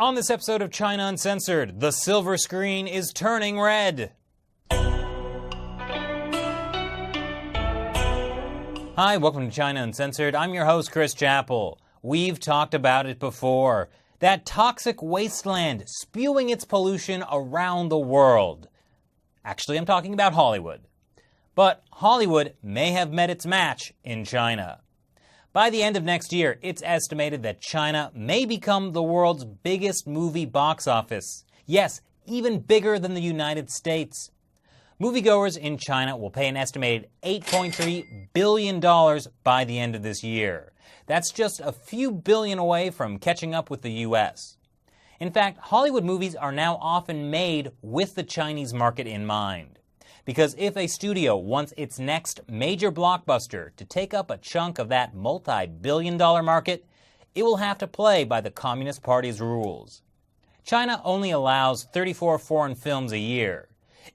On this episode of China Uncensored, the silver screen is turning red. Hi, welcome to China Uncensored. I'm your host, Chris Chappell. We've talked about it before. That toxic wasteland spewing its pollution around the world. Actually, I'm talking about Hollywood. But Hollywood may have met its match in China. By the end of next year, it's estimated that China may become the world's biggest movie box office. Yes, even bigger than the United States. Moviegoers in China will pay an estimated $8.3 billion by the end of this year. That's just a few billion away from catching up with the US. In fact, Hollywood movies are now often made with the Chinese market in mind. Because if a studio wants its next major blockbuster to take up a chunk of that multi-billion-dollar market, it will have to play by the Communist Party's rules. China only allows 34 foreign films a year.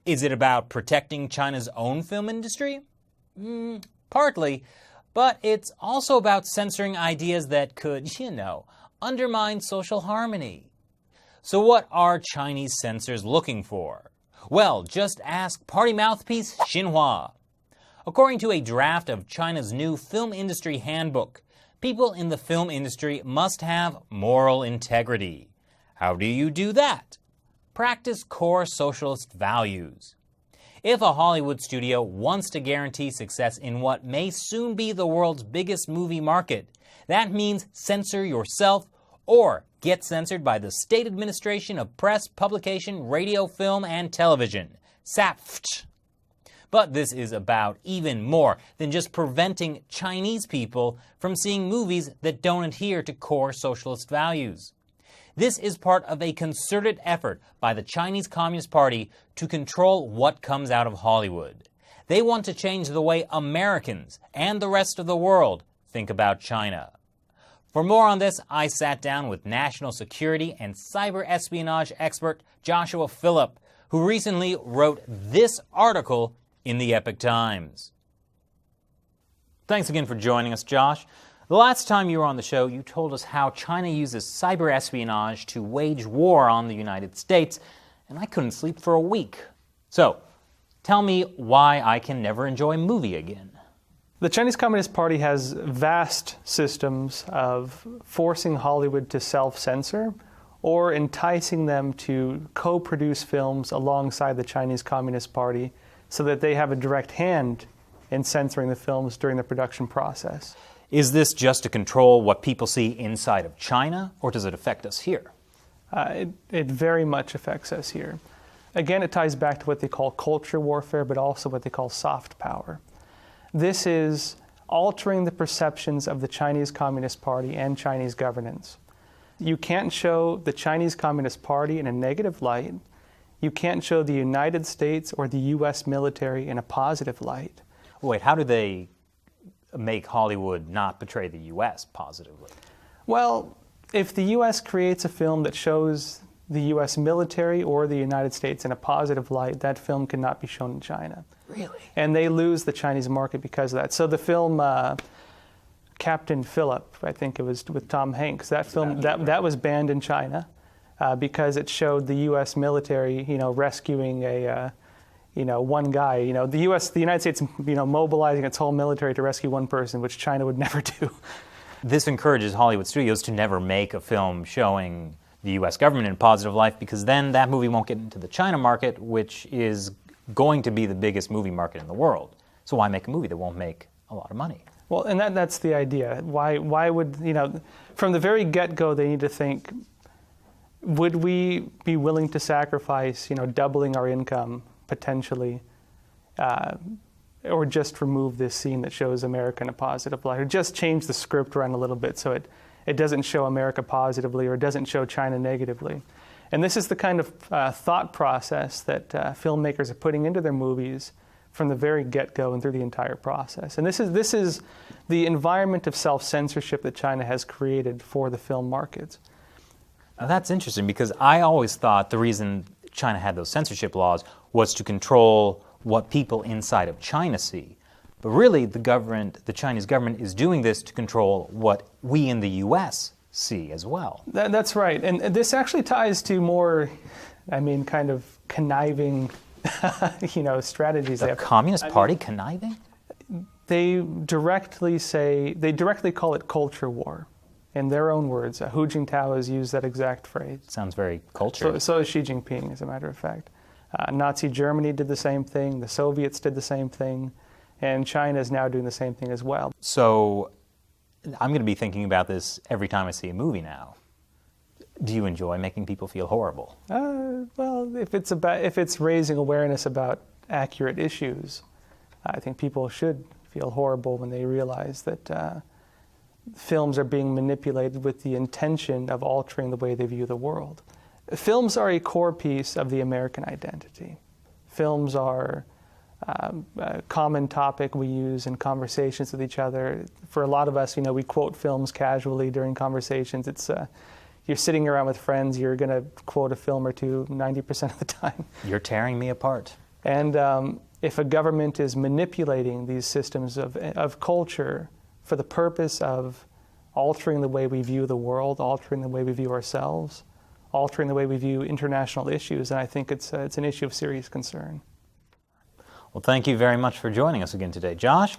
Is it about protecting China's own film industry? Partly, but it's also about censoring ideas that could, undermine social harmony. So what are Chinese censors looking for? Well, just ask party mouthpiece Xinhua. According to a draft of China's new film industry handbook, people in the film industry must have moral integrity. How do you do that? Practice core socialist values. If a Hollywood studio wants to guarantee success in what may soon be the world's biggest movie market, that means censor yourself or get censored by the State Administration of Press, Publication, Radio, Film, and Television, SAPFT. But this is about even more than just preventing Chinese people from seeing movies that don't adhere to core socialist values. This is part of a concerted effort by the Chinese Communist Party to control what comes out of Hollywood. They want to change the way Americans and the rest of the world think about China. For more on this, I sat down with national security and cyber espionage expert Joshua Filip, who recently wrote this article in the Epoch Times. Thanks again for joining us, Josh. The last time you were on the show, you told us how China uses cyber espionage to wage war on the United States, and I couldn't sleep for a week. So, tell me why I can never enjoy a movie again. The Chinese Communist Party has vast systems of forcing Hollywood to self-censor or enticing them to co-produce films alongside the Chinese Communist Party so that they have a direct hand in censoring the films during the production process. Is this just to control what people see inside of China, or does it affect us here? It very much affects us here. Again, it ties back to what they call culture warfare, but also what they call soft power. This is altering the perceptions of the Chinese Communist Party and Chinese governance. You can't show the Chinese Communist Party in a negative light. You can't show the United States or the U.S. military in a positive light. Wait, how do they make Hollywood not portray the U.S. positively? Well, if the U.S. creates a film that shows the U.S. military or the United States in a positive light, that film cannot be shown in China. Really? And they lose the Chinese market because of that. So the film Captain Phillip, I think it was with Tom Hanks, that film that was banned in China because it showed the U.S. military, rescuing a one guy. The United States, mobilizing its whole military to rescue one person, which China would never do. This encourages Hollywood studios to never make a film showing the U.S. government in a positive light, because then that movie won't get into the China market, which is going to be the biggest movie market in the world. So why make a movie that won't make a lot of money? Well, and that's the idea. Why would, from the very get-go, they need to think, would we be willing to sacrifice, doubling our income potentially, or just remove this scene that shows America in a positive light, or just change the script around a little bit so it doesn't show America positively or it doesn't show China negatively. And this is the kind of thought process that filmmakers are putting into their movies from the very get-go and through the entire process. And this is the environment of self-censorship that China has created for the film markets. Now that's interesting, because I always thought the reason China had those censorship laws was to control what people inside of China see. But really, the Chinese government is doing this to control what we in the U.S. see as well. That's right. And this actually ties to more, kind of conniving, strategies. The Communist Party conniving? They directly call it culture war. In their own words, Hu Jintao has used that exact phrase. Sounds very cultured. So is Xi Jinping, as a matter of fact. Nazi Germany did the same thing, the Soviets did the same thing, and China is now doing the same thing as well. So I'm going to be thinking about this every time I see a movie now. Do you enjoy making people feel horrible? Well, if it's raising awareness about accurate issues, I think people should feel horrible when they realize that films are being manipulated with the intention of altering the way they view the world. Films are a core piece of the American identity. Films are a common topic we use in conversations with each other. For a lot of us, we quote films casually during conversations. It's you're sitting around with friends, you're going to quote a film or two 90% of the time. You're tearing me apart. And if a government is manipulating these systems of culture for the purpose of altering the way we view the world, altering the way we view ourselves, altering the way we view international issues, and I think it's an issue of serious concern. Well, thank you very much for joining us again today. Josh,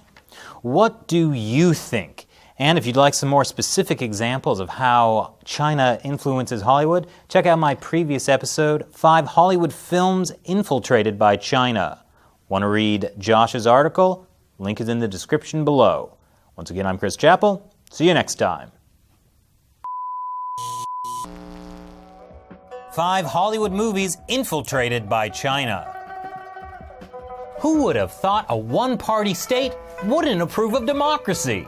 what do you think? And if you'd like some more specific examples of how China influences Hollywood, check out my previous episode, 5 Hollywood Films Infiltrated by China. Want to read Josh's article? Link is in the description below. Once again, I'm Chris Chappell. See you next time. 5 Hollywood movies infiltrated by China. Who would have thought a one-party state wouldn't approve of democracy?